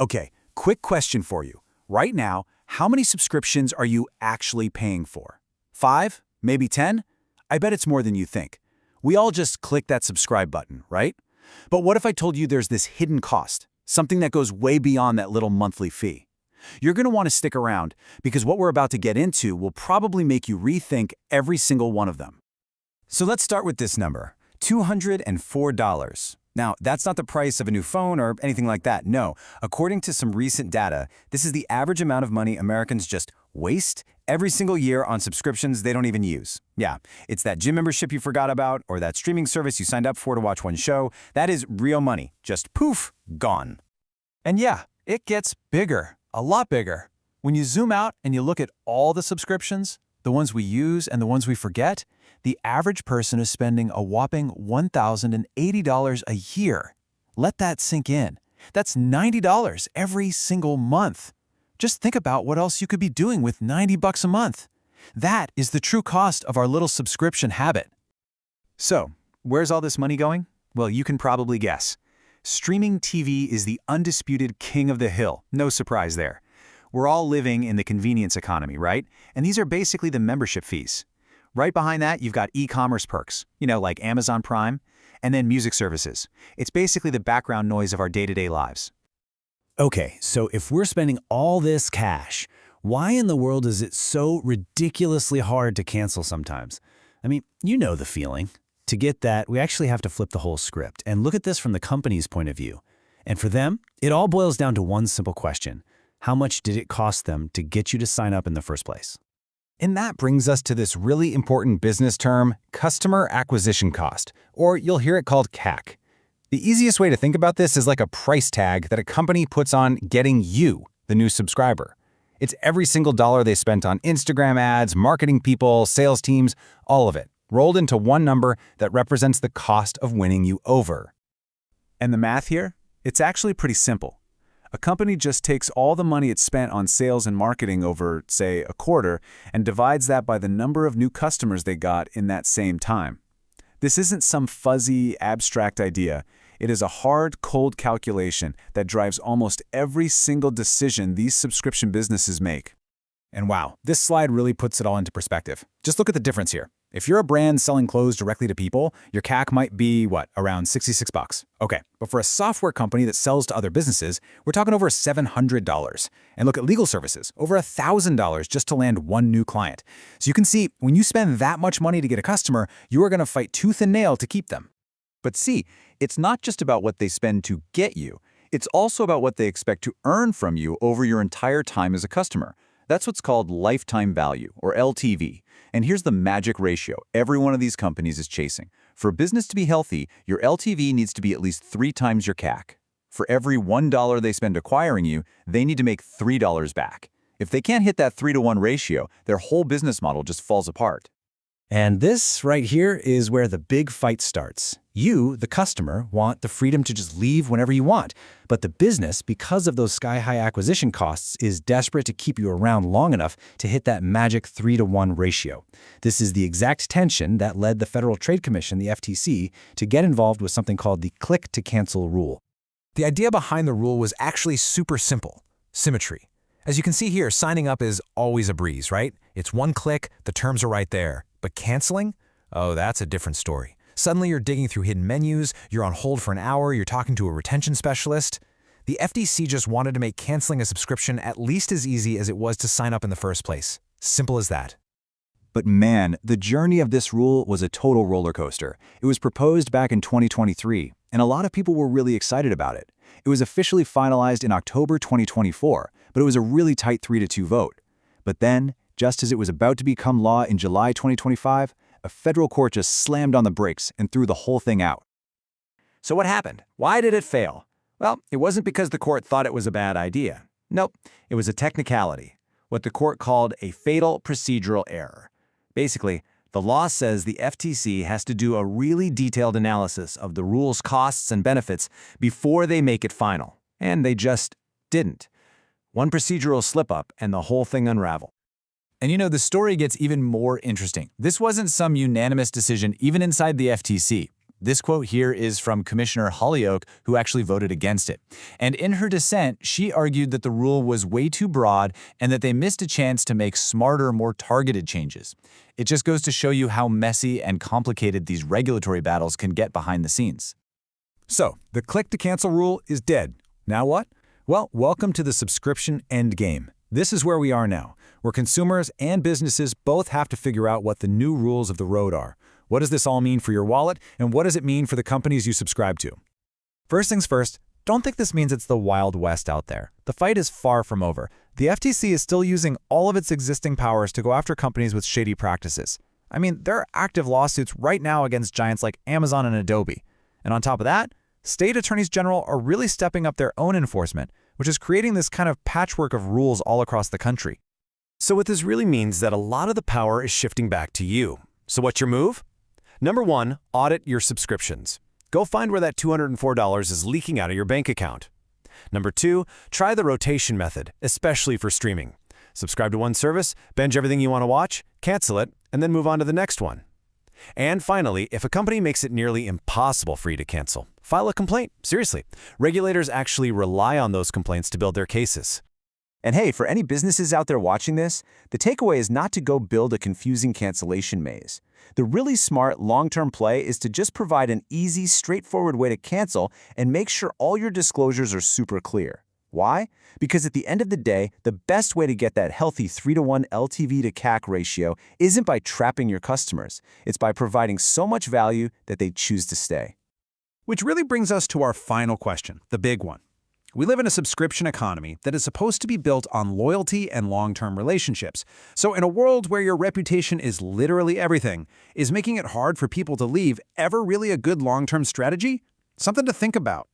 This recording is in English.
Okay, quick question for you. Right now, how many subscriptions are you actually paying for? 5? Maybe 10? I bet it's more than you think. We all just click that subscribe button, right? But what if I told you there's this hidden cost, something that goes way beyond that little monthly fee? You're going to want to stick around because what we're about to get into will probably make you rethink every single one of them. So let's start with this number, $204. Now, that's not the price of a new phone or anything like that. No, according to some recent data, this is the average amount of money Americans just waste every single year on subscriptions they don't even use. Yeah, it's that gym membership you forgot about or that streaming service you signed up for to watch one show. That is real money. Just poof, gone. And yeah, it gets bigger, a lot bigger. When you zoom out and you look at all the subscriptions, the ones we use and the ones we forget, the average person is spending a whopping $1,080 a year. Let that sink in. That's $90 every single month. Just think about what else you could be doing with $90 a month. That is the true cost of our little subscription habit. So, where's all this money going? Well, you can probably guess. Streaming TV is the undisputed king of the hill. No surprise there. We're all living in the convenience economy, right? And these are basically the membership fees. Right behind that, you've got e-commerce perks, like Amazon Prime, and then music services. It's basically the background noise of our day-to-day lives. Okay, so if we're spending all this cash, why in the world is it so ridiculously hard to cancel sometimes? I mean, you know the feeling. To get that, we actually have to flip the whole script and look at this from the company's point of view. And for them, it all boils down to one simple question. How much did it cost them to get you to sign up in the first place? And that brings us to this really important business term, customer acquisition cost, or you'll hear it called CAC. The easiest way to think about this is like a price tag that a company puts on getting you, the new subscriber. It's every single dollar they spent on Instagram ads, marketing people, sales teams, all of it, rolled into one number that represents the cost of winning you over. And the math here? It's actually pretty simple. A company just takes all the money it spent on sales and marketing over, say, a quarter, and divides that by the number of new customers they got in that same time. This isn't some fuzzy, abstract idea. It is a hard, cold calculation that drives almost every single decision these subscription businesses make. And wow, this slide really puts it all into perspective. Just look at the difference here. If you're a brand selling clothes directly to people, your CAC might be, around $66. Okay, but for a software company that sells to other businesses, we're talking over $700. And look at legal services, over $1,000 just to land one new client. So you can see, when you spend that much money to get a customer, you are going to fight tooth and nail to keep them. But see, it's not just about what they spend to get you. It's also about what they expect to earn from you over your entire time as a customer. That's what's called lifetime value, or LTV. And here's the magic ratio every one of these companies is chasing. For a business to be healthy, your LTV needs to be at least 3 times your CAC. For every $1 they spend acquiring you, they need to make $3 back. If they can't hit that 3-to-1 ratio, their whole business model just falls apart. And this right here is where the big fight starts. You, the customer, want the freedom to just leave whenever you want. But the business, because of those sky-high acquisition costs, is desperate to keep you around long enough to hit that magic 3-to-1 ratio. This is the exact tension that led the Federal Trade Commission, the FTC, to get involved with something called the click-to-cancel rule. The idea behind the rule was actually super simple: symmetry. As you can see here, signing up is always a breeze, right? It's one click, the terms are right there. But canceling? Oh, that's a different story. Suddenly you're digging through hidden menus, you're on hold for an hour, you're talking to a retention specialist. The FTC just wanted to make canceling a subscription at least as easy as it was to sign up in the first place. Simple as that. But man, the journey of this rule was a total roller coaster. It was proposed back in 2023, and a lot of people were really excited about it. It was officially finalized in October 2024, but it was a really tight 3-to-2 vote. But then, just as it was about to become law in July 2025, a federal court just slammed on the brakes and threw the whole thing out. So what happened? Why did it fail? Well, it wasn't because the court thought it was a bad idea. Nope, it was a technicality, what the court called a fatal procedural error. Basically, the law says the FTC has to do a really detailed analysis of the rule's costs and benefits before they make it final, and they just didn't. One procedural slip-up and the whole thing unraveled. And the story gets even more interesting. This wasn't some unanimous decision even inside the FTC. This quote here is from Commissioner Holyoke, who actually voted against it. And in her dissent, she argued that the rule was way too broad and that they missed a chance to make smarter, more targeted changes. It just goes to show you how messy and complicated these regulatory battles can get behind the scenes. So, the click-to-cancel rule is dead. Now what? Well, welcome to the subscription endgame. This is where we are now, where consumers and businesses both have to figure out what the new rules of the road are. What does this all mean for your wallet, and what does it mean for the companies you subscribe to? First things first, don't think this means it's the Wild West out there. The fight is far from over. The FTC is still using all of its existing powers to go after companies with shady practices. I mean, there are active lawsuits right now against giants like Amazon and Adobe. And on top of that, state attorneys general are really stepping up their own enforcement, which is creating this kind of patchwork of rules all across the country. So what this really means is that a lot of the power is shifting back to you. So what's your move? Number 1, audit your subscriptions. Go find where that $204 is leaking out of your bank account. Number 2, try the rotation method, especially for streaming. Subscribe to one service, binge everything you want to watch, cancel it, and then move on to the next one. And finally, if a company makes it nearly impossible for you to cancel, file a complaint. Seriously, regulators actually rely on those complaints to build their cases. And hey, for any businesses out there watching this, the takeaway is not to go build a confusing cancellation maze. The really smart, long-term play is to just provide an easy, straightforward way to cancel and make sure all your disclosures are super clear. Why? Because at the end of the day, the best way to get that healthy 3-to-1 LTV to CAC ratio isn't by trapping your customers. It's by providing so much value that they choose to stay. Which really brings us to our final question, the big one. We live in a subscription economy that is supposed to be built on loyalty and long-term relationships. So in a world where your reputation is literally everything, is making it hard for people to leave ever really a good long-term strategy? Something to think about.